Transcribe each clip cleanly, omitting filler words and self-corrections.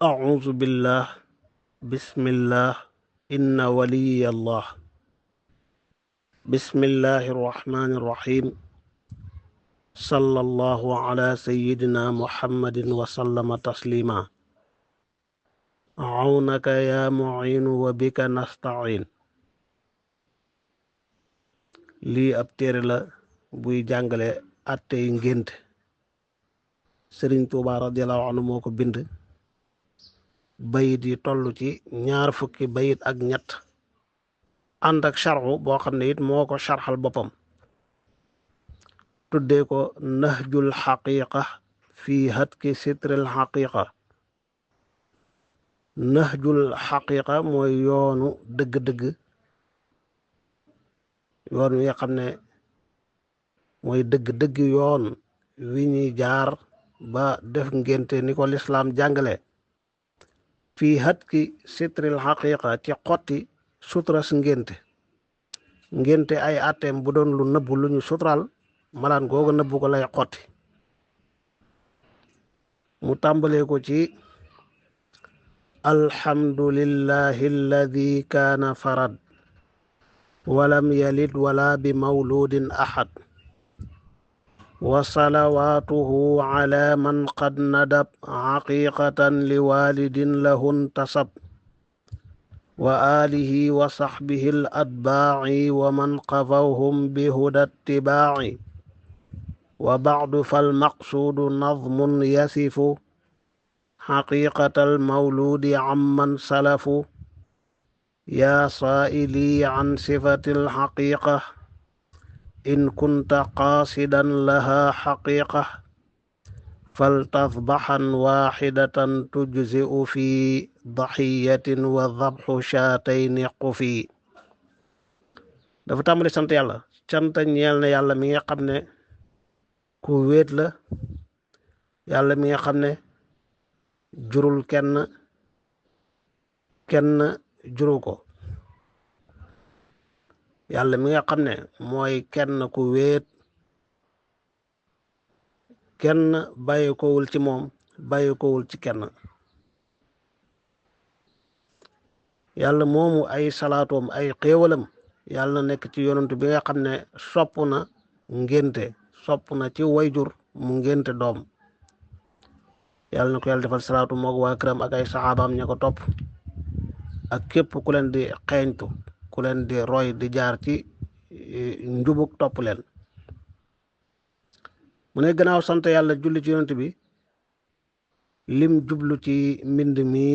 أعوذ بالله بسم الله إن ولي الله بسم الله الرحمن الرحيم صلى الله على سيدنا محمد وسلم تسليما عونك يا معين وبك نستعين lii ab téere la buy jàngale attey ngént Sëriñ Tuubaa radiyallahu anhu moo ko bind bayit yi toll ci 20 bayit ak ñett ànd ak sharxu boo xam ne it moo ko sharxal boppam tuddee ko nahjul xaqiqa fii hatki sitril xaqiqa nahjul xaqiqa mooy yoonu dëgg-dëgg yoon wi nga xam ne mooy dëgg-dëgg yoon wi ñuy jaar ba def ngénte ni ko lislaam jàngale fii hatki sitril xaqiqa ci xotti sutras ngénte ay atteem bu doon lu nëbbu lu ñu sutral malaan googu nëbbu ko lay xotti mu tàmbalee ko ci alhamdulillahi alladi kaana farad walam yalid wala bi mawludin ahad wa salawaatuhu ala man qad nadab xaqiqatan li walidin lahun tasab wa alihi wa saxbihi al atbaaci wa man qafawhum bi huda ittibaaci wa bacdu fal maqsuudu nadmun yasifu xaqiqatal mawludi amman salafu yaa saa'ili an sifatil xaqiqa in kunta qaasidan laha xaqiqa faltasbaxan waaxidatan tujzi'u fi daxiyatin wa dabxu shaatayni qufi dafa tàmbali sant yàlla cant ñeel na yàlla mi nga xam ne ku wéet la yàlla mi nga xam ne jurul kenn juru ko yàlla mi nga xam ne mooy kenn ku wéet kenn bàyyi kowul ci moom bàyyi kowul ci kenn yàlla moomu ay salaatoom ay xéewalam yàlla na nekk ci yonantu bi nga xam ne sopp na ngénte sopp na ci wayjur mu ngénte doom yàlla na ko yàlla defal salaatu moog waa këram ak ay saxaabaam ña ko topp ak képp ku leen di xeeñtu ku leen di roy di jaar ci njubug topp leen mu ne gannaaw sant yàlla julli ci yonent bi lim jublu ci mbind mi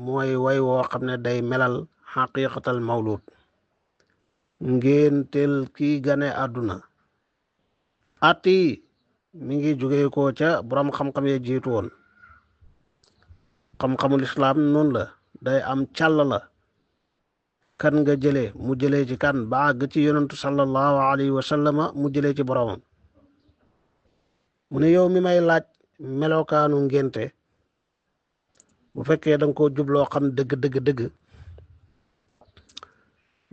mooy way woo xam ne day melal xaqiqatal mawlud ngénteel kii gane àdduna at yi mi ngi jóge ko ca borom xam-xam ya jiitu woon xam-xamul islaam noonu la day am càll la kan nga jëlee mu jëlee ci kan ba àgg ci yonentu sallallahu alayhi wa sallama mu jëlee ci boromam mu ne yow mi may laaj melokaanu ngénte bu fekkee da nga koo jubloo xam dëgg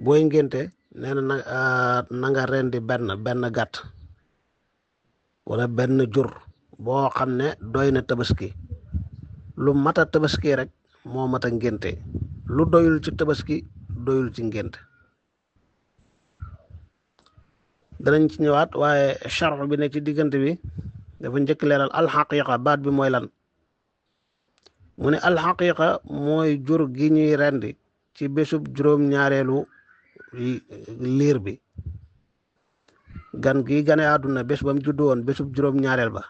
booy ngénte nee na nga rendi benn gàtt wala benn jur boo xam ne doy na tabaski lu mata tabaski rek moo mata ngénte lu doyul ci tabaski doyul ci ngénte danañ ci ñëwaat waaye charx bi ne ci diggante bi dafa njëkk leeral alxaqiqa baat bi mooy lan mu ne alxaqiqa mooy jur gi ñuy rendi ci bésub juróom-ñaareelu liir bi gan gi gane àdduna bés ba mu juddu woon bésub juróom-ñaareel ba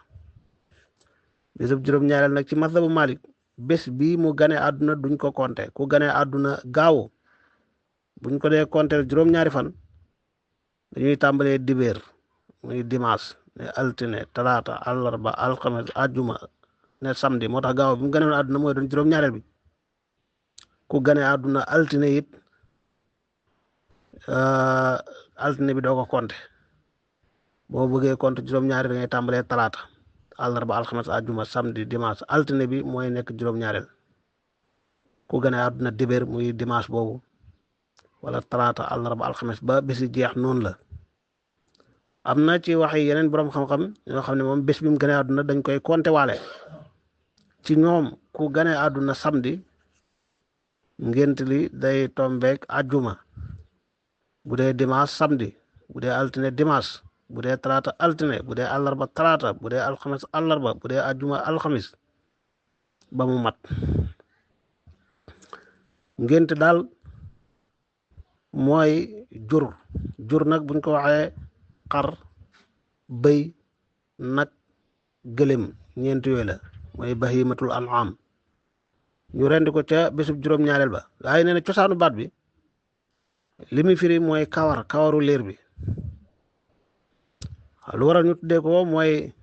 bésub juróom-ñaareel nag ci mazhabu Malik bés bii mu gane àdduna duñ ko compter ku gane àdduna gaawu buñ ko dee compter juróom-ñaari fan dañuy tàmbalee dibéer muy dimanche ne altine talaata àllarba alxames àjjuma ne samedi moo tax gaaw bi mu gane woon àdduna mooy doon juróom-ñaareel bi ku gane àdduna altine it altine bi doo ko compter boo bëggee compter juróom-ñaari da ngay tàmbalee talaata àllarba alxames àjjuma samedi dimanche altine bi mooy nekk juróom-ñaareel ku gane àdduna dibéer muy dimanche boobu wala talaata àllarba alxames ba bési jeex noonu la am na ci wax yi yeneen borom xam-xam ñoo xam ne moom bés bi mu gane àdduna dañ koy compter waale ci ñoom ku ku gane àdduna samedi ngént li day tombeek ajjuma, bu dee dimanche samedi, bu dee altine dimanche, bu dee talaata altine, bu dee àllarba talaata, bu dee alxames àllarba, bu dee ajjuma alxamis ba mu mat. ngént daal mooy jur nag buñ ko waxee xar, bëy, nag, gëléem, ñeent yooyu la mooy bahimatul an'am. ñu rendi ko ca bésub juróom-ñaareel ba. waaye nee na cosaanu baat bi li muy firi mooy kawaru liir bi. lu waral ñu tuddee ko mooy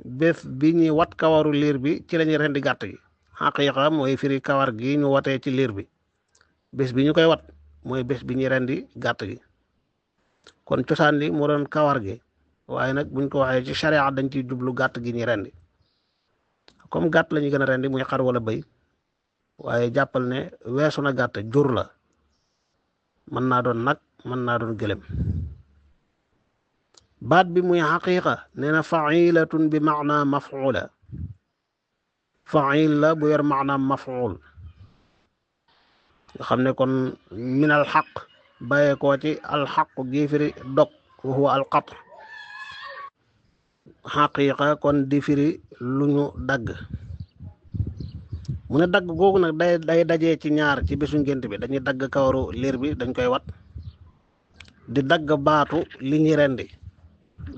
bés bi ñuy wat kawaru liir bi ci lañuy rendi gàtt gi. xaqiiqa mooy firi kawar gi ñu watee ci liir bi, bés bi ñu koy wat mooy bés bi ñuy rendi gàtt gi. kon cosaan li moo doon kawar gi, waaye nag buñ ko waxee ci sharia dañ ciy jublu gàtt gi ñuy rendi. comme gàtt la ñuy gën a rendi muy xar wala bëy, waaye jàppal ne weesu na gàtt, jur la, mën naa doon nag, mën naa doon gëlem. baat bi muy xaqiiqa nee na failatun bi maana mafula, fail la bu yor maanaam maful, nga xam ne kon min al xaq bàyyee koo ci alxaq gi firi dog, wa huwa alqat. xaqiiqa kon di firi lu ñu dagg. mu ne dagg googu nag day dajee ci ñaar ci bésu ngént bi, dañuy dagg kawaru liir bi, dañ koy wat, di dagg baatu li ñuy rendi,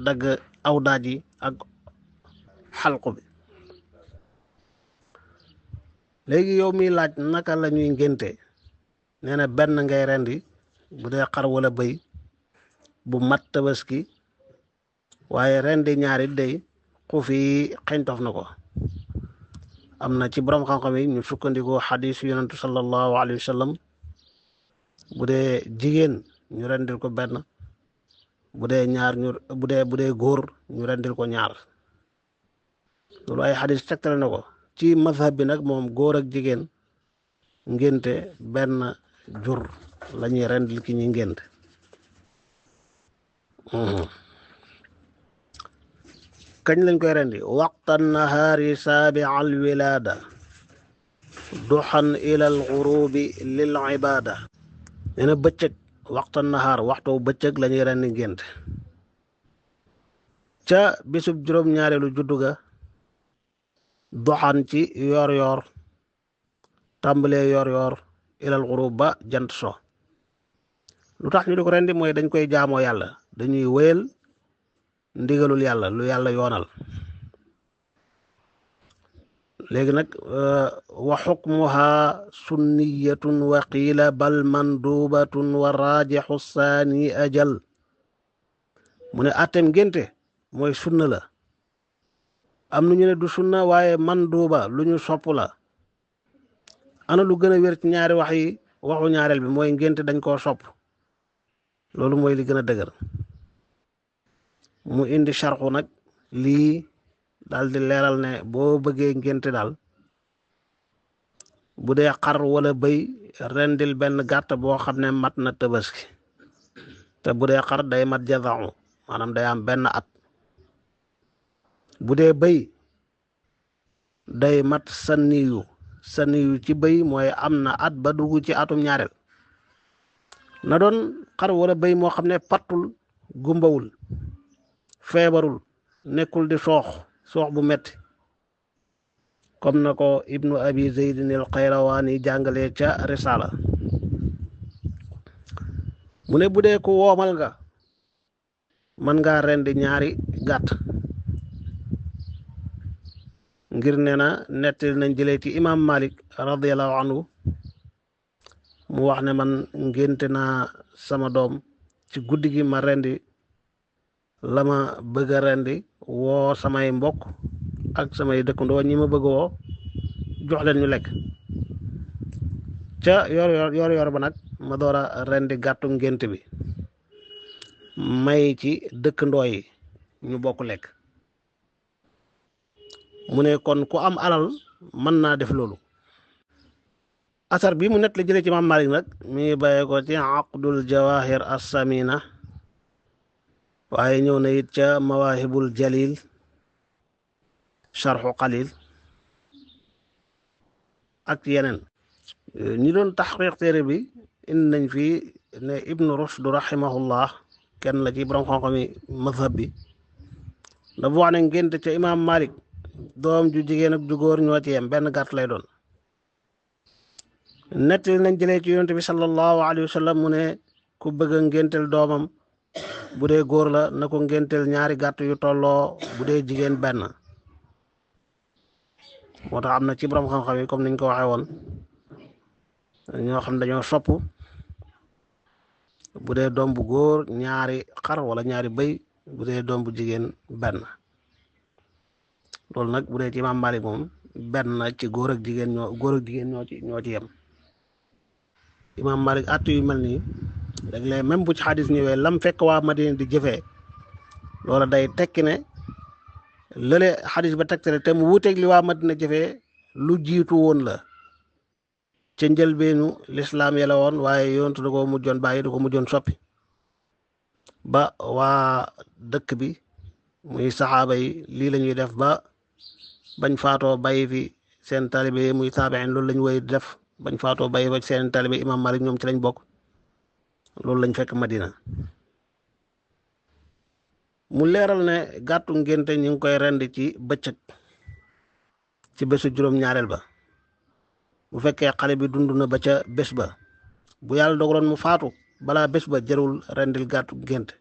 dagg aw daaj yi ak xalqu bi. léegi yow miy laaj naka la ñuy ngénte, nee na benn ngay rendi bu dee xar wala bëy bu mat tabaski, waaye rendi ñaari day xuuf yi xeñtof na ko. am na ci borom xam-xam yi ñu sukkandikoo xadiis yonentu sallallahu alayhi wa sallam, bu dee jigéen ñu rendil ko benn, bu dee ñaar bu dee góor ñu rendil ko ñaar. loolu ay xadiis tegtale na ko. ci mazhab bi nag moom góor ak jigéen ngénte benn jur la ñuy rendil ki ñuy ngénte. kañ lañ koy rendi? waqta nahaari saabi al wilaada duxan ila al gurubi lil ibaada. nee na bëccëg, waxta nahaar waxtu bëccëg la ñuy rendi ngénte ca bisub juróom-ñaareelu juddu ga, duxan ci yoor yoor, tàmbalee yoor yoor ilal gurub ba jant so. lu tax ñu di ko rendi mooy dañ koy jaamoo yàlla, dañuy wéyal ndigalul yàlla, lu yàlla yoonal. léegi nag wa xukmuha sunniyatun wa qiila bal mandubatun wa raajixu saani ajal. mu ne àtteem ngénte mooy sunna la, am na ñu ne du sunna waaye manduba lu ñu sopp la. ana lu gën a wér ci ñaari wax yi? waxu ñaareel bi mooy ngénte dañ koo sopp, loolu mooy li gën a dëgër. mu indi sharxu nag lii daal di leeral ne boo bëggee ngénte daal, bu dee xar wala bëy rendil benn gàtt boo xam ne mat na tabaski, te bu dee xar day mat jazau, maanaam day am benn at. bu dee bëy day mat sanniyu ci bëy mooy am na at ba dugg ci atum ñaareel. na doon xar wala bëy moo xam ne pattul, gumbawul, feebarul, nekkul di soox bu metti, comme na ko ibnu abi zeydin al xayrawaani jàngalee ca risala. mu ne bu dee ku woomal nga, mën ngaa rendi ñaari gàtt, ngir nee na nettali nañ jëlee ci imam malik radiallahu anhu mu wax ne man ngénte naa sama doom ci guddi gi, ma rendi la ma bëgg a rendi, woo samay mbokk ak samay dëkkandoo ñi ma bëgg woo, jox leen ñu lekk. ca yor ba nag ma door a rendi gàttu ngént bi, may ci dëkkandoo yi ñu bokk lekk. mu ne kon ku am alal mën naa def loolu. asar bi mu net la jëlee ci Imaam Maalik nag mi ngi bàyyee ko ci aqdul jawahir assamina, waaye ñëw na it ca mawahibul jalil sharxu qalil, ak yeneen ñi doon taxqiq téere bi indi nañ fi ne ibnu rushd rahimahullah kenn la ci borom xam-xami mazhab bi dafa wax ne ngénte ca imaam malik doom ju jigéen ak ju góor ñoo ci yem benn gàtt lay doon nettali nañ jëlee ci yonent bi sallallahu alayhi wa sallam mu ne ku bëgg a ngéntel doomam bu dee góor la na ko ngéntel ñaari gàtt yu tolloo bu dee jigéen benn moo tax am na ci borom xam-xam yi comme niñ ko waxee woon ñoo xam dañoo sopp bu dee doom bu góor ñaari xar wala ñaari bëy bu dee doom bu jigéen benn loolu nag bu dee ci imaam Malik moom benn ci góor ak jigéen ñoo ci yem imaam Malik at yu mel nii léeg-léeg même bu ci xadis ñëwee lam fekk waa Madina di jëfee loola day tekki ne lële xadis ba tegtale te mu wuuteeg li waa Madina jëfee lu jiitu woon la ca njëlbeenu lislaam ya la woon waaye yontu da ko mujjoon bàyyi da ko mujjoon soppi ba waa dëkk bi muy saxaaba yi lii la ñuy def ba bañ faatoo bàyyi fi seen talibe muy taabiin loolu lañ woy def bañ faatoo bàyyi ba seen talibe imam Malik ñoom ci lañ bokk loolu lañ fekk Madina mu leeral ne gàttu ngénte ñu ngi koy rendi ci bëccëg ci bésu juróom-ñaareel ba bu fekkee xale bi dund na ba ca bés ba bu yàlla dogaloon mu faatu balaa bés ba jërul rendil gàttu ngénte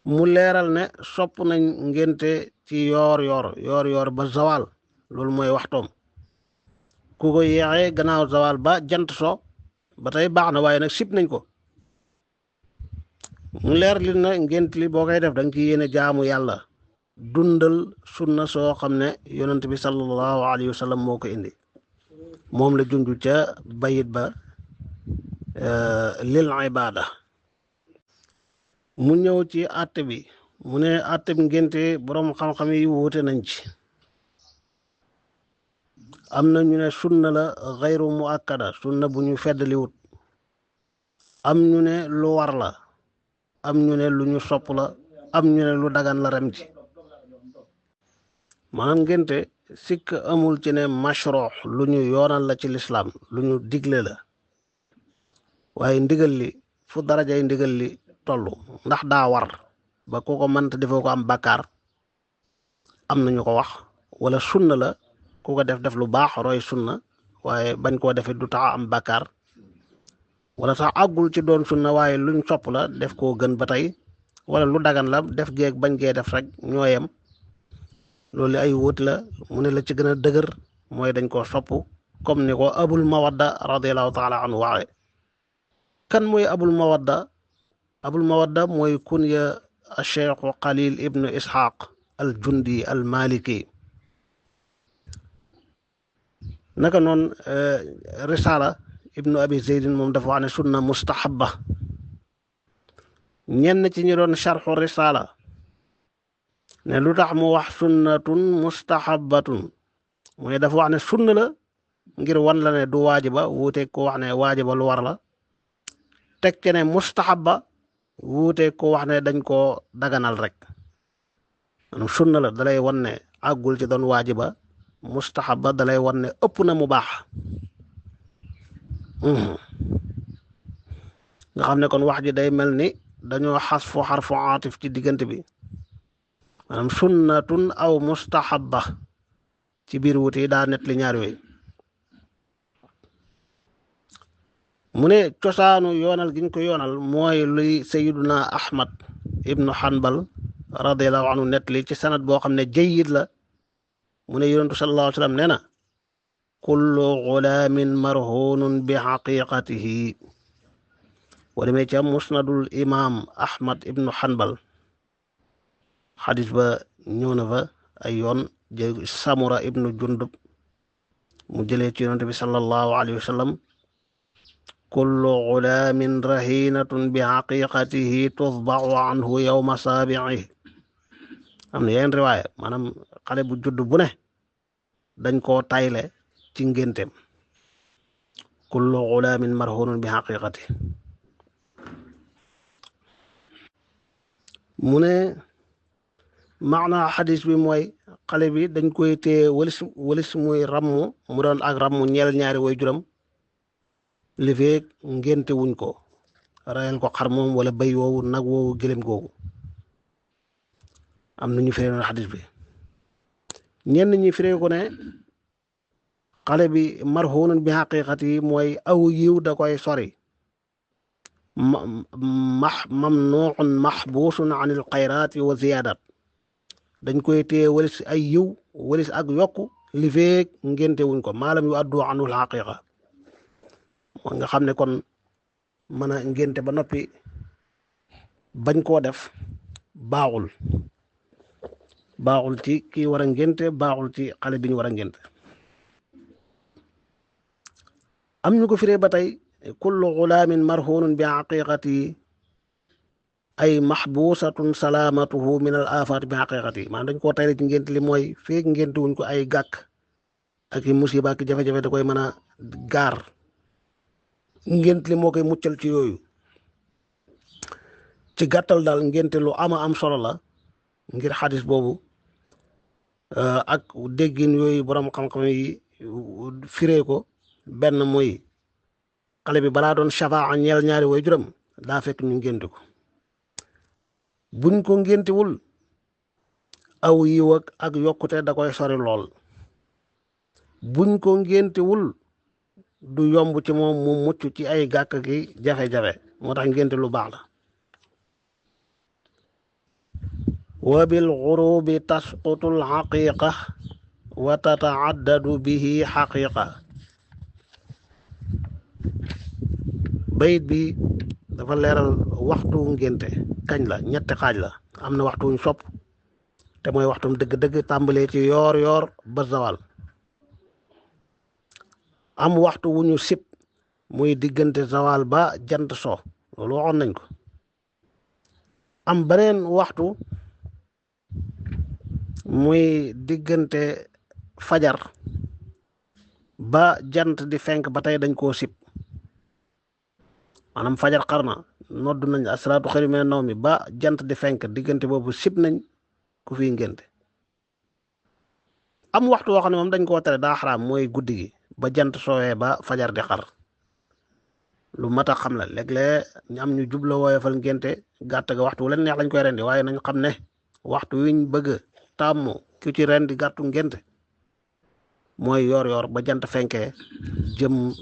mu leeral ne sopp nañ ngénte ci yoor ba zawal loolu mooy waxtoom ku ko yeexee gannaaw zawal ba jant so ba tey baax na waaye nag sib nañ ko mu leer li na ngént li boo koy def da nga ci yéene jaamu yàlla dundal sunna soo xam ne yonent bi sallallahu alayhi wa sallam moo ko indi moom la junju ca bayit ba lil ibada mu ñëw ci àtte bi mu ne àtte bi ngénte boroom xam-xam yi wuute nañ ci am na ñu ne sunna la xayru mu akkada sunna bu ñu feddaliwut am ñu ne lu war la am ñu ne lu ñu sopp la am ñu ne lu dagan la rem ci maanaam ngénte sikk amul ci ne mashruux lu ñu yoonal la ci lislaam lu ñu digle la waaye ndigal li fu darajay ndigal li tollu ndax daa war ba ku ko mënta defoo ko am bàkkaar am nañu ko wax wala sunna la ku ko def lu baax roy sunna waaye bañ koo defee du tax am bàkkaar wala sax àggul ci doon sunna waaye luñ sopp la def koo gën ba tey wala lu dagan la def geeg bañ gee def rek ñooyem loolu ay wóot la mu ne la ci gën a dëgër mooy dañ koo sopp comme ni ko abul mawadda radiallahu taala anhu waxe kan mooy abul mawadda mooy kunya cheikhu Khalil ibnu Ishaq al jundi al maliki naka noon risala ibnu abi zeydin moom dafa wax ne sunna mustahabba ñenn ci ñu doon sharxu risala ne lu tax mu wax sunnatun mustahabbatun mooy dafa wax ne sunna la ngir wan la ne du waajiba wuuteeg ko wax ne waajiba lu war la teg ci ne mustahabba wuuteeg ko wax ne dañ koo daganal rek maanaam sunna la dalay wan ne àggul ci doon waajiba mustahabba dalay wan ne ëpp na mu baax nga xam ne kon wax ji day mel ni dañoo xasfu xarfu aatif ci diggante bi maanaam sunnatun aw mustahabba ci biir wuti daa net li ñaar yooyu mu ne cosaanu yoonal giñ ko yoonal mooy luy sayiduna ahmad ibnu hanbal radiallahu anhu net li ci sanad boo xam ne jayyid la mu ne yonentu sallallahu alayhi wa sallam nee na kullu gulaamin marhunun bi xaqiqatihi boo demee ca musnadul imam ahmad ibnu hanbal xadis ba ñëw na fa ay yoon samura ibnu jundub mu jëlee ci yonent bi sallallahu alayhi wa sallam kullu gulaamin rahinatun bi xaqiqatihi tusbaxu anhu yowma saabiihi am na yeneen riwaaya maanaam xale bu judd bu ne dañ koo tayle ci ngénteem kullu gulaamin marhunun bi xaqiqatihi mu ne maana xadis bi mooy xale bi dañ koy téye walis muy rammu mu doon ak rammu ñeel ñaari way juram li feek ngénte wuñ ko rayal ko xar moom wala béy woowu nag woowu gëlëm googu am na ñu firee noonu xadis bi ñenn ñi firee ko ne xale bi marhuunun bi xaqiqat yi mooy aw yiw da koy sori mamnuun maxbuusun an il xayraati wa ziyaadat dañ koy téye walis ay yiw walis ak yokku li feek ngénte wuñ ko maalam yu addu anul xaqiqa moo nga xam ne kon mën a ngénte ba noppi bañ koo def baaxul ci kii war a ngénte baaxul ci xale bi ñu war a ngénte am ñu ko firee ba tey kullu gulaamin marhuunun bi xaqiqati ay maxbuusatun salaamatuhu min al afaat bi xaqiqati maanaam dañ koo tayle ci ngénte li mooy feek ngénte wuñ ko ay gàkk ak i musiba ak jafe-jafe da koy mën a gaar ngénte li moo koy muccal ci yooyu ci gàttal daal ngénte lu ama am solo la ngir xadis boobu ak déggin yooyu borom xam-xam yi firee ko benn muy xale bi balaa doon shafaa ñeel ñaari way juram daa fekk ñu ngénte ko buñ ko ngéntewul aw yiw ak yokkute da koy sori lool buñ ko ngéntewul du yomb ci moom mu mucc ci ay gàkk ki jafe-jafe moo tax ngénte lu baax la wa bil xurubi tasqutul xaqiqa wa tataaddadu bihi xaqiqa bayit bi dafa leeral waxtu ngénte kañ la ñetti xaaj la am na waxtu wuñ sopp te mooy waxtum dëgg-dëgg tàmbalee ci yoor ba zawal am waxtu wu ñu sib muy diggante zawal ba jant so loolu waxoon nañ ko am beneen waxtu muy diggante fajar ba jant di fenk ba tey dañ koo sib maanaam fajar xar na nodd nañ asalaatu xayru mina nawmi ba jant di fenk diggante boobu sib nañ ku fi ngénte am waxtu woo xam ne moom dañ koo tere daa xaraam mooy guddi gi ba jant soowee ba fajar di xar lu mat a xam la léeg-léeg ñu am ñu jubla woyofal ngénte gàtt ga waxtu wu leen neex lañ koy rendi waaye nañ xam ne waxtu wiñ bëgg tàmmu ku ci rendi gàttu ngénte mooy yoor ba jant fenkee jëm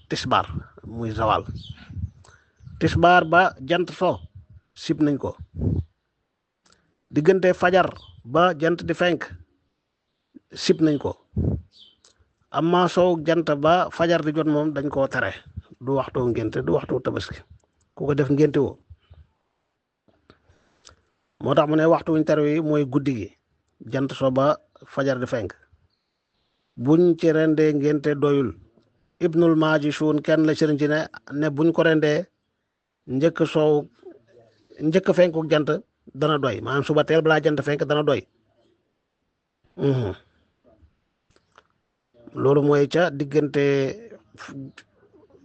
tisbaar muy zawal tisbaar ba jant so sib nañ ko diggante fajar ba jant di fenk sib nañ ko amma soow jant ba fajar di jot moom dañ koo tere du waxtu ngénte du waxtu tabaski ku ko def ngénte woo moo tax mu ne waxtu wuñ tere wi mooy guddi gi jant so ba fajar di fenk buñ ci rendee ngénte doyul ibnul majishun kenn la sëriñ ci ne buñ ko rendee njëkk fenku jant dana doy maanaam suba teel balaa jant fenk dana doy loolu mooy ca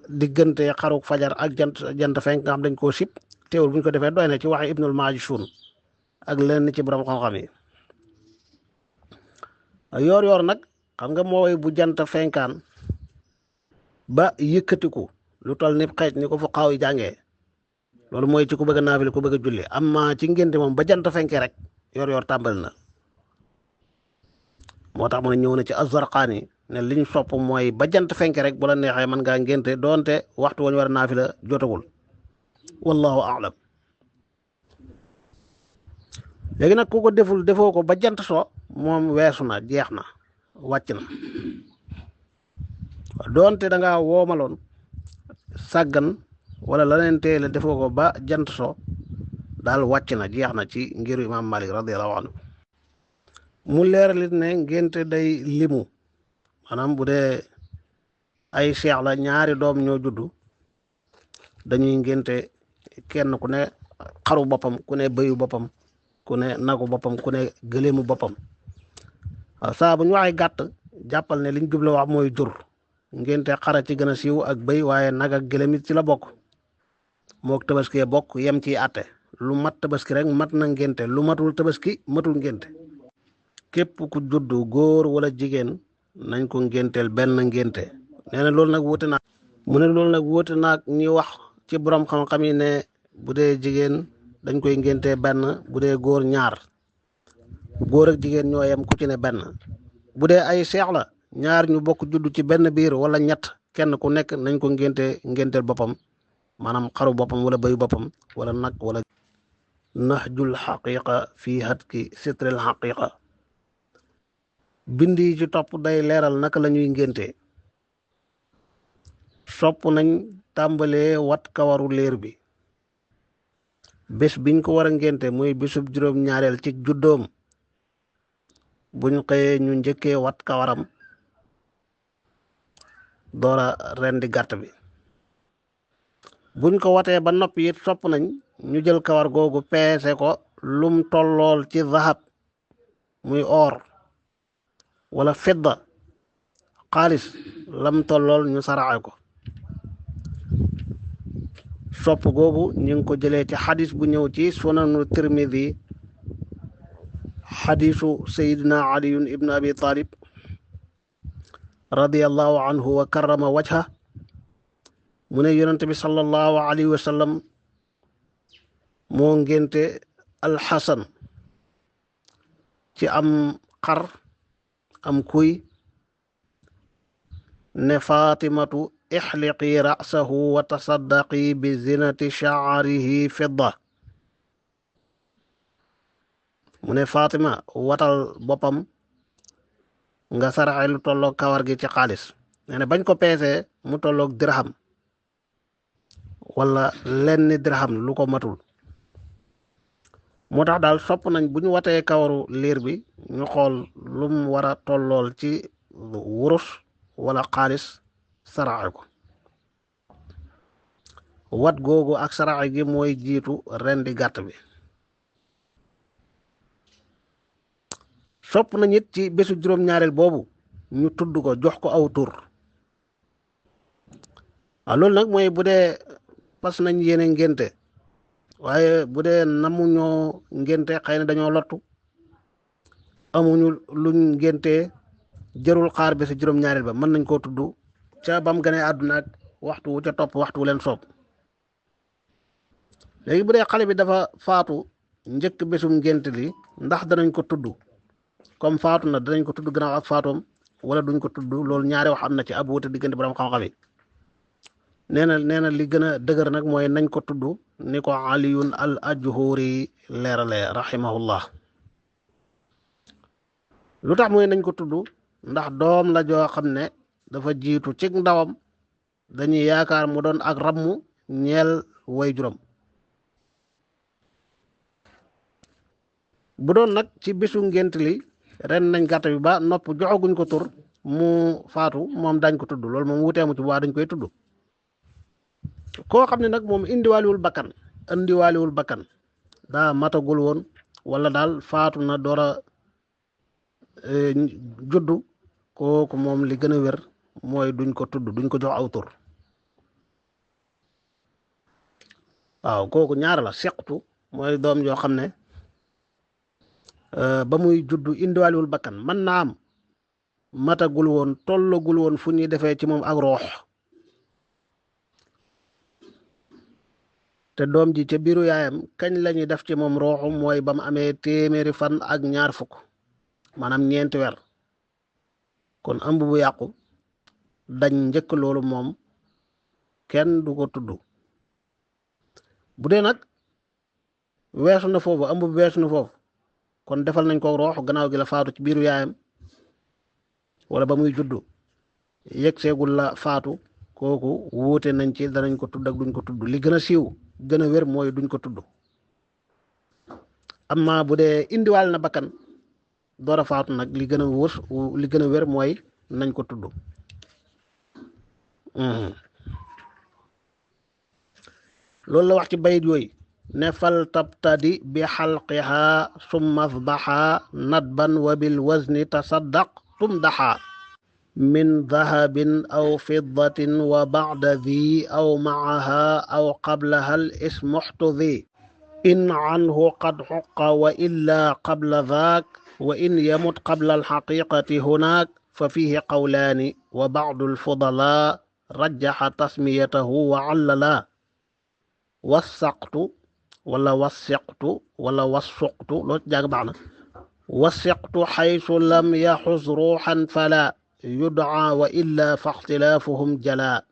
diggante xaruk fajar ak jant fenk nga xam dañ koo sib teewul buñ ko defee doy na ci waxe ibnul majishun ak lenn ci borom xam-xam yi yoor nag xam nga mooy bu jant fenkaan ba yëkkatiku lu toll ni xeej ni ko fu xaaw yi jàngee loolu mooy ci ku bëgg a naafile ku bëgg a julli amma ci ngénte moom ba jant fenkee rek yoor tàmbali na moo tax mu ne ñëw na ci Az-Zarqaani ne liñ sopp mooy ba jant fenkee rek bu la neexee mën ngaa ngénte doonte waxtu wañ war a naafila jotagul wallahu a'lam léegi nag ku ko defoo ko ba jant so moom weesu na jeex na wàcc na doonte da ngaa woomaloon sàggan wala laneen teel a defoo ko ba jant so daal wàcc na jeex na ci ngiru imam Malik radiyallahu anhu mu leeralit ne ngénte day limu maanaam bu dee ay seex la ñaari doom ñoo juddu dañuy ngénte kenn ku ne xaru boppam ku ne bëyu boppam ku ne nagu boppam ku ne gëléemu boppam waaw saa bu ñu waxee gàtt jàppal ne liñ jubla wax mooy jur ngénte xara ci gën a siiw ak bëy waaye nag ak gëléem it ci la bokk mook tabaski bokk yem ci àtte lu mat tabaski rek mat na ngénte lu matul tabaski matul ngénte képp ku juddu góor wala jigéen nañ ko ngénteel benn ngénte. nee na loolu nag wuute naag mu ne loolu nag wuute naag ñi wax ci borom xam-xam yi ne bu dee jigéen dañ koy ngéntee benn bu dee góor ñaar góor ak jigéen ñoo yem ku ci ne benn. bu dee ay seex la ñaar ñu bokk juddu ci benn biir wala ñett kenn ku nekk nañ ko ngénteel boppam maanaam xaru boppam wala bayu boppam wala nag wala. naxjul xaqiqa fii hatki sitril xaqiqa bind yi ci topp day leeral naka la ñuy ngénte. sopp nañ tàmbalee wat kawaru liir bi bés biñ ko war a ngénte muy bésub juróom-ñaareel ci juddoom buñ xëyee ñu njëkkee wat kawaram doora rendi gàtt bi. buñ ko watee ba noppi it sopp nañ ñu jël kawar googu peese ko lum tollool ci zahab muy or wala fidda xaalis lam tollool ñu saraxe ko. sopp googu ñu ngi ko jëlee ci xadis bu ñëw ci sunanu tirmidi xadisu sayidina aliyun ibn abi talib radiallahu anhu wa karrama wajha mu ne yonente bi sallallahu alayhi wa sallam moo ngénte alxasan ci am xar am kuy ne fatimatu ixliqi ra'sahu wa tasaddaqi bi zinati sha'rihi fidda mu ne fatima watal boppam nga saraxe lu tolloog kawar gi ci xaalis. nee na bañ ko peesee mu tolloog dirham wala lenn dirham lu ko matul. moo tax daal sopp nañ bu ñu watee kawaru liir bi ñu xool lum war a tollool ci wurus wala xaalis saraxe ko. wat googu ak saraxe gi mooy jiitu rendi gàtt bi. sopp nañ it ci bésu juróom-ñaareel boobu ñu tudd ko jox ko aw tur. waaw loolu nag mooy bu dee pas nañ yéene ngénte waaye bu dee namuñoo ngénte xëy na dañoo lottu amuñu luñ ngénte jërul xaar bésu juróom-ñaareel ba mën nañ koo tudd ca bam gane àdduna ak waxtu wu ca topp waxtu wu leen soob. léegi bu dee xale bi dafa faatu njëkk bésum ngénte li ndax danañ ko tudd comme faatu na danañ ko tudd gannaaw ak faatoom wala duñ ko tudd loolu ñaari wax am na ci ab wuute diggante borom xam-xam yi. nee na li gën a dëgër nag mooy nañ ko tudd ni ko aliyun al ajhuri leerale rahimahullah. lu tax mooy nañ ko tudd ndax doom la joo xam ne dafa jiitu ci ndawam dañuy yaakaar mu doon ak rammu ñeel way juróom. bu doon nag ci bisu ngént li ren nañ gàtt bi ba nopp joxaguñ ko tur mu faatu moom dañ ko tudd loolu moom wuteemu ci waa dañ koy tudd. koo xam ne nag moom indiwaaliwul bakkan daa matagul woon wala daal faatu na door a juddu kooku moom li gën a wér mooy duñ ko tudd duñ ko jox aw tur. waaw kooku ñaar la seqtu mooy doom joo xam ne ba muy juddu indiwaaliwul bakkan mën naa am matagul woon tollagul woon fu ñuy defee ci moom ak roox te doom ji ca biiru yaayam kañ la ñuy def ci moom rooxu mooy ba mu amee 100 fan ak 2 fukk maanaam 4 weer kon ëmb bu yàqu dañ njëkk loolu moom kenn du ko tudd. bu dee nag weesu na foofu ëmb bu weesu na foofu kon defal nañ ko roox gannaaw gi la faatu ci biiru yaayam wala ba muy juddu yegg seegul la faatu kooku wuute nañ ci danañ ko tudd ak duñ ko tudd. li gën a siiw gën a wér mooy duñ ko tudd. amma bu dee indiwaal na bakkan door a faatu nag li gën a wér mooy nañ ko tudd. loolu la wax ci bayit yooyu ne fal tabtadi bi xalqiha summa asbaxa nadban wa bil wazni tasaddaq tumdaxa min dahabin aw fiddatin wa bacda di aw macaha aw qablaha al ismu xtudi in canhu qad xuqa wa illa qabla daak وإن يمت قبل الحقيقة هناك ففيه قولان وبعض الفضلاء رجح تسميته وعللا وثقت ولا وثقت ولا وثقت لو جاك بعنا وثقت حيث لم يحز روحا فلا يدعى وإلا فاختلافهم جلا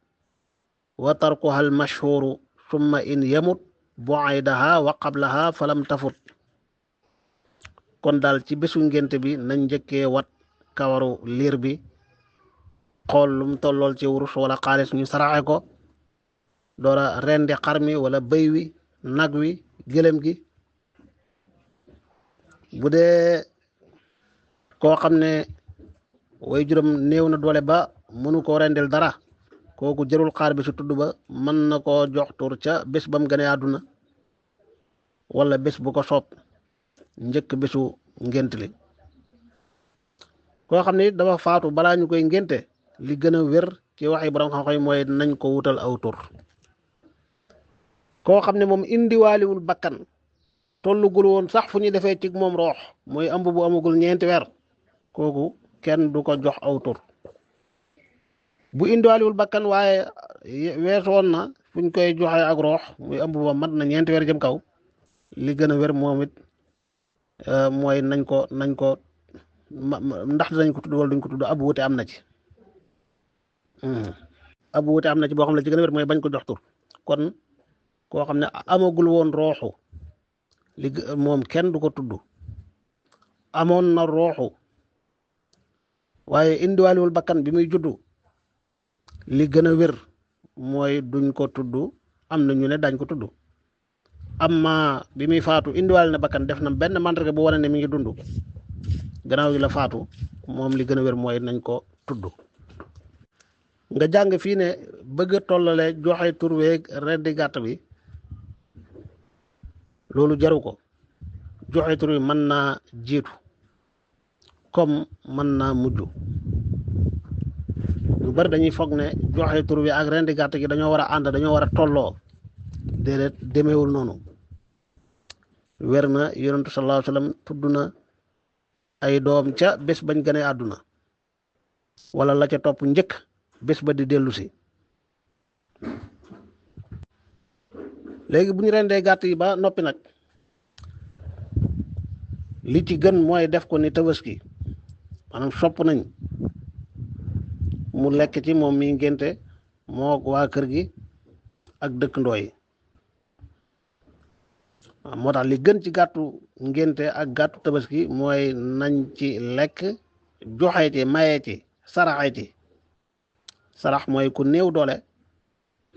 وتركها المشهور ثم إن يمت بعيدها وقبلها فلم تفت kon daal ci bésu ngénte bi nañ njëkkee wat kawaru liir bi xool lu mu tollool ci wurus wala xaalis ñu saraxe ko doora rendi xar mi wala bëy wi nag wi gëlëm gi bu dee koo xam ne way juróom néew na doole ba mënu koo rendil dara kooku jërul xaar bi ci tudd ba mën na koo jox tur ca bés ba mu gënee àdduna wala bés bu ko soob njëkk bésu ngént li koo xam ne dafa faatu balaa ñu koy ngénte li gën a wér ci waxi borom xam-xam mooy nañ ko wutal aw tur koo xam ne moom indiwaaliwul bakkan tollugul woon sax fu ñu defee ci moom roox mooy ëmb bu amagul 9 weer kooku kenn du ko jox aw tur bu indiwaaliwul bakkan waaye weesu woon na fu ñu koy joxe ak roox muy ëmb ba mat na 9 weer jëm kaw li gën a wér moom it mooy nañ ko ndax dinañ ko tudd wala duñ ko tudd ab wuute am na ci ab wuute am na ci boo xam ne ci gën a wér mooy bañ ko jox tur kon koo xam ne amagul woon rooxu moom kenn du ko tudd amoon na rooxu waaye indiwaaliwul bakkan bi muy juddu li gën a wér mooy duñ ko tudd am na ñu ne dañ ko tudd amma bi muy faatu indiwaale na bakkan def na benn mandarga bu wane ne mi ngi dund gannaaw gi la faatu moom li gën a wér mooy nañ ko tudd nga jàng fii ne bëgg a tollale joxe tur weeg rendi gàtt bi loolu jaru ko joxe tur wi mën naa jiitu comme mën naa mujj ñu bari dañuy foog ne joxe tur wi ak rendi gàtt gi dañoo war a ànd dañoo war a tolloo déedéet demeewul noonu wér na yonentu sallallahu alayhi wa sallam tudd na ay doom ca bés bañ gane àdduna wala la ca topp njëkk bés ba di dellu si léegi bu ñu rendee gàtt yi ba noppi nag li ci gën mooy def ko ni tabaski maanaam sopp nañ mu lekk ci moom mi ngénte moo waa kër gi ak dëkkandoo yi moo tax li gën ci gàttu ngénte ak gàttu tabaski mooy nañ ci lekk joxe ci maye ci saraxe ci sarax mooy ku néew doole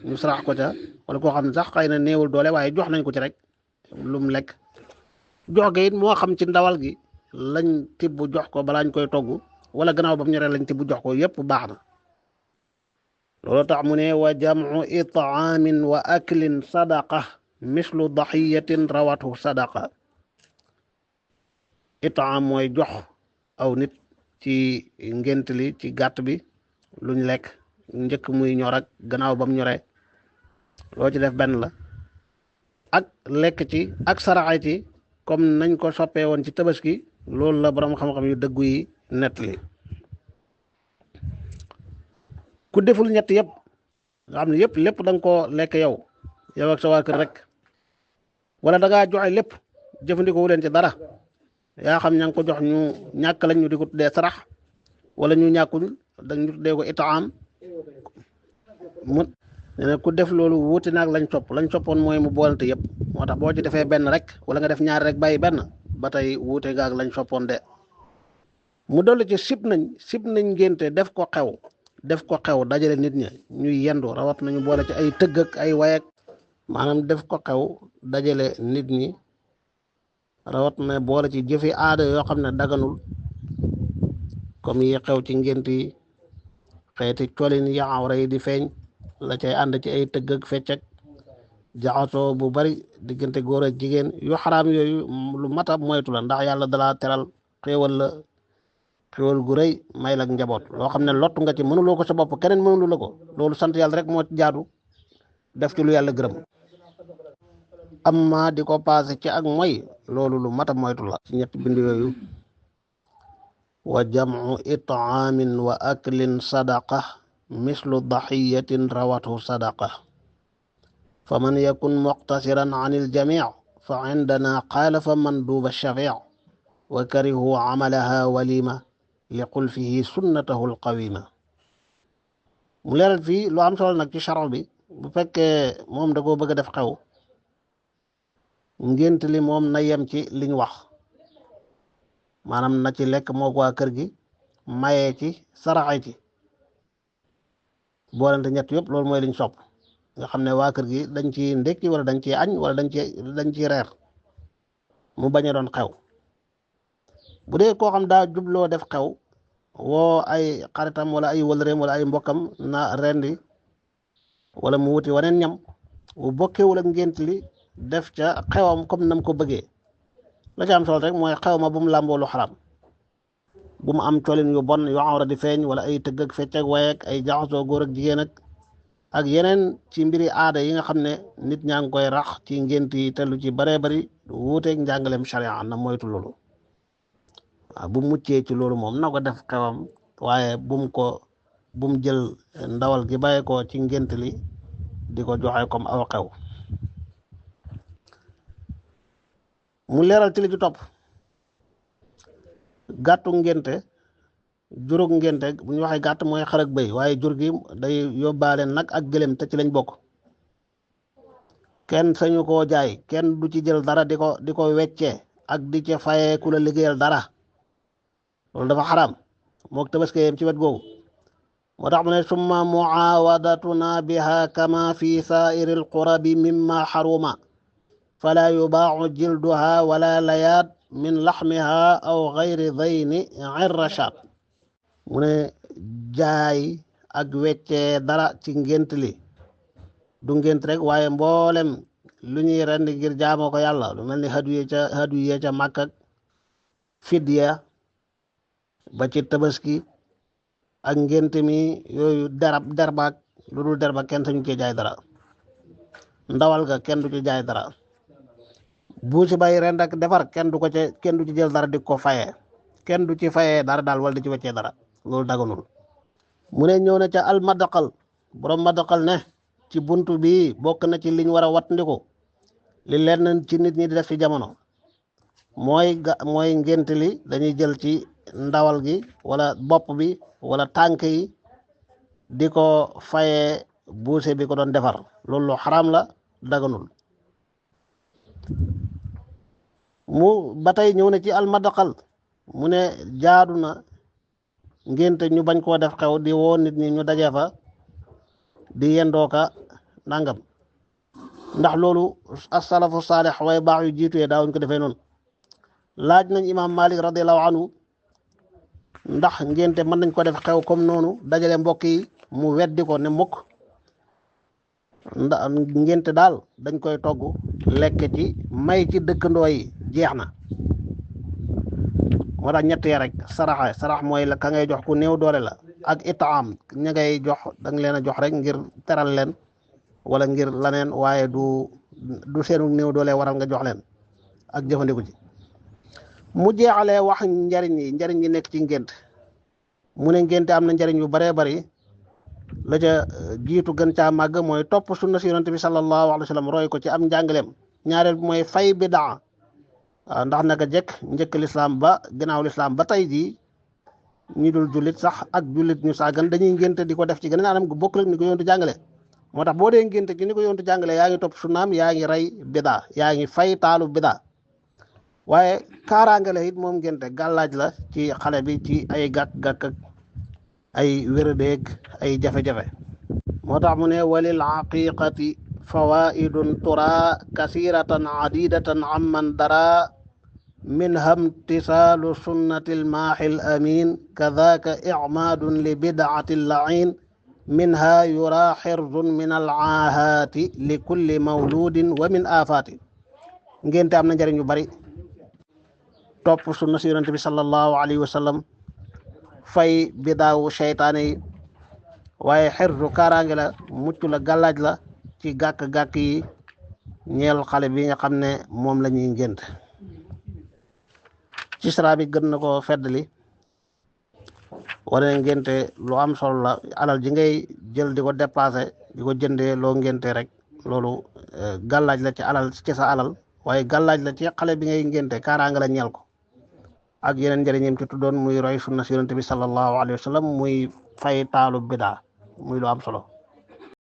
ñu sarax ko ca wala koo xam ne sax xëy na néewul doole waaye jox nañ ko ci rek lum lekk jox ga it moo xam ci ndawal gi lañ tibb jox ko balaa ñu koy togg wala gannaaw ba mu ñoree lañ tibb jox ko yépp baax na loolu tax mu ne wa jam'u it'aamin wa aklin sadaqa mislu daxiyatin rawatu sadaqa itaam mooy jox aw nit ci ngént li ci gàtt bi luñ lekk njëkk muy ñor ak gannaaw bam ñoree loo ci def benn la ak lekk ci ak saraxe ci comme nañ ko soppee woon ci tabaski loolu la borom xam-xam yu dëggu yi nettali ku deful ñett yëpp nga xam ne yëpp lépp da nga koo lekk yow ak sa waa kër rek wala da ngaa joxe lépp jëfandikoo wu leen ci dara yaa xam ña ngi ko jox ñu ñàkk lañ ñu di ko tuddee sarax wala ñu ñàkkul dañ ñu tuddee ko itaam mu ne ku def loolu wuti naag lañ soppoon mooy mu boolante yëpp moo tax boo ci defee benn rek wala nga def ñaari rek bàyyi benn ba tey wuute gaag lañ soppoon de mu dolli ci sib nañ ngénte def ko xew dajale nit ñi ñuy yendu rawat nañu boole ci ay tëgg ak ay wayak maanaam def ko xew dajale nit ñi rawat na boole ci jëfi aada yoo xam ne daganul comme yi xew ci ngént yi xeeti colin yi awra yi di feeñ la cay ànd ci ay tëgg ak fecc ak jaxasoo bu bari diggante góor ak jigéen yu xaraam yooyu lu mat a moytu la ndax yàlla dalaa teral xéewal gu rëy may la ak njaboot loo xam ne lottu nga ci mënuloo ko sa bopp keneen mënulu la ko loolu sant yàlla rek moo ci jaadu def ci lu yàlla gërëm amma di ko passé ci ak moy loolu lu mat a moytu la ci ñetti bind yooyu wa jamcu itcaamin wa aklin sadaqa mislu daxiyatin rawathu sadaqa faman yakun muqtasiran an iljamic fa cindana xaalafa manduuba shafic wa karihu camalaha walima li xulfihi sunnatahu alqawima. mu leeral fii lu am solo nag ci charo bi bu fekkee moom da koo bëgg a def xew ngént li moom na yem ci liñ wax maanaam na ci lekk moo ko waa kër gi mayee ci saraxe ci boolente ñett yëpp loolu mooy liñ sopp nga xam ne waa kër gi dañ ci ndékki wala dañ ci añ wala dañ ci reer mu bañ a doon xew. bu dee koo xam daa jubloo def xew woo ay xaritam wala ay wëlëreem wala ay mbokkam na rendi wala mu wuti waneen ñam bu bokkewul ak ngént li def ca xewam comme nam ko bëggee la ca am solo rek mooy xew ma bu mu làmboo lu xaram bu mu am colin yu bon yu awra di feeñ wala ay tëgg ak fecc ak waye ak ay jaxasoo góor ak jigéen ak yeneen ci mbiri aada yi nga xam ne nit ñaa ngi koy rax ci ngént yi te lu ci baree bari wuuteeg njàngaleem sharia na moytu loolu waaw bu muccee ci loolu moom na ko def xewam waaye bum jël ndawal gi bàyyi ko ci ngént li di ko joxe comme aw xew. mu leeral ci li ci topp gàttu ngénte jurug ngénte bu ñu waxee gàtt mooy xar ak bëy waaye jur gi day yóbbaale nag ak gëlëm te ci lañ bokk kenn sañu koo jaay kenn du ci jël dara di ko weccee ak di ci fayee ku la liggéeyal dara loolu dafa xaraam mook tabaski yem ci wet googu moo tax mu ne summa muaawadatuna biha kama fi saairi alqurabi mimma xaruma fala yubaacu jilduha wala layaat min laxmiha aw gayri dayni irrashat mu ne jaay ak weccee dara ci ngént li du ngént rek waaye mboolem lu ñuy rendi ngir jaamoo ko yàlla lu mel ni hadu yee ca Makka ak fidya ba ci tabaski ak ngént mi yooyu derbaak lu dul derba kenn sañu ci jaay dara ndawal ga kenn du ci jaay dara bu ci bay rend ak defar kenn du ci jël dara di ko fayee kenn du ci fayee dara daal wala di ci weccee dara loolu daganul. mu ne ñëw na ca al madaqal borom madaqal ne ci buntu bi bokk na ci liñ war a wattandiku li leen ci nit ñi di def ci jamono mooy ngént li dañuy jël ci ndawal gi wala bopp bi wala tànk yi di ko fayee buuse bi ko doon defar loolu lu xaraam la daganul. mu ba tey ñëw na ci almadaqal mu ne jaadu na ngénte ñu bañ koo def xew di woo nit ñi ñu daje fa di yendooka nangam ndax loolu asalafu saalix way baax yu jiituyee daawuñ ko defee noonu. laaj nañ imam Malik radiallahu anhu ndax ngénte mën nañ ko def xew comme noonu dajale mbokk yi mu weddi ko ne mukk ndax ngénte daal dañ koy togg lekk ci may ci dëkkandoo yi jeex na. moo tax ñett ya rek sarax mooy la ka ngay jox ku néew doole la ak itaam ña ngay jox da nga leen a jox rek ngir teral leen wala ngir laneen waaye du seenu néew doole waral nga jox leen ak jëfandiku ci. mu jeexalee wax njariñ yi nekk ci ngént mu ne ngénte am na njariñ yu baree bari la ca jiitu gën caa màgg mooy topp sunna si yonent bi sallallahu alayhi wa sallam roy ko ci am njàngaleem ñaareel bi mooy fay bidaa waaw ndax naka jekk njëkk lislaam ba ginnaaw lislaam ba tey jii ñi dul jullit sax ak jullit ñu saagan dañuy ngénte di ko def ci gën a anam gu bokk rek ni ko yontu jàngale moo tax boo dee ngénte ci ni ko yontu jàngale yaa ngi topp sunnaam yaa ngi rey bidaa yaa ngi fay taalu bidaa waaye kaaraange la it moom ngénte gàllaaj la ci xale bi ci ay gàkk-gàkk ak ay wéradéeg ay jafe-jafe moo tax mu ne walil aqiqati fawaidun tura kasiratan adidatan amman dara minha imtisaalu sunnati lmaaxi l amin kadaka icmaadun li bidcati llain minha yura xirzun min alaahaati li kulli mawludin wa min aafaati ngénte am na njëriñ yu bari topp sunna si yonent bi sallallahu alayhi wa sallam fay bidaawu seytaane yi waaye xirzu kaaraange la mucc la gàllaaj la ci gàkk-gàkk yi ñeel xale bi nga xam ne moom la ñuy ngént ci sara bi gën na ko feddali wane ne ngénte lu am solo la alal ji ngay jël di ko déplacé di ko jëndee loo ngénte rek loolu gàllaaj la ci alal ci sa alal waaye gàllaaj la ci xale bi ngay ngénte kaaraanga la ñeel ko ak yeneen njëriñam ci tuddoon muy roy sunna si yonent bi sallallahu alayhi wa sallam muy fay taalu bidaa muy lu am solo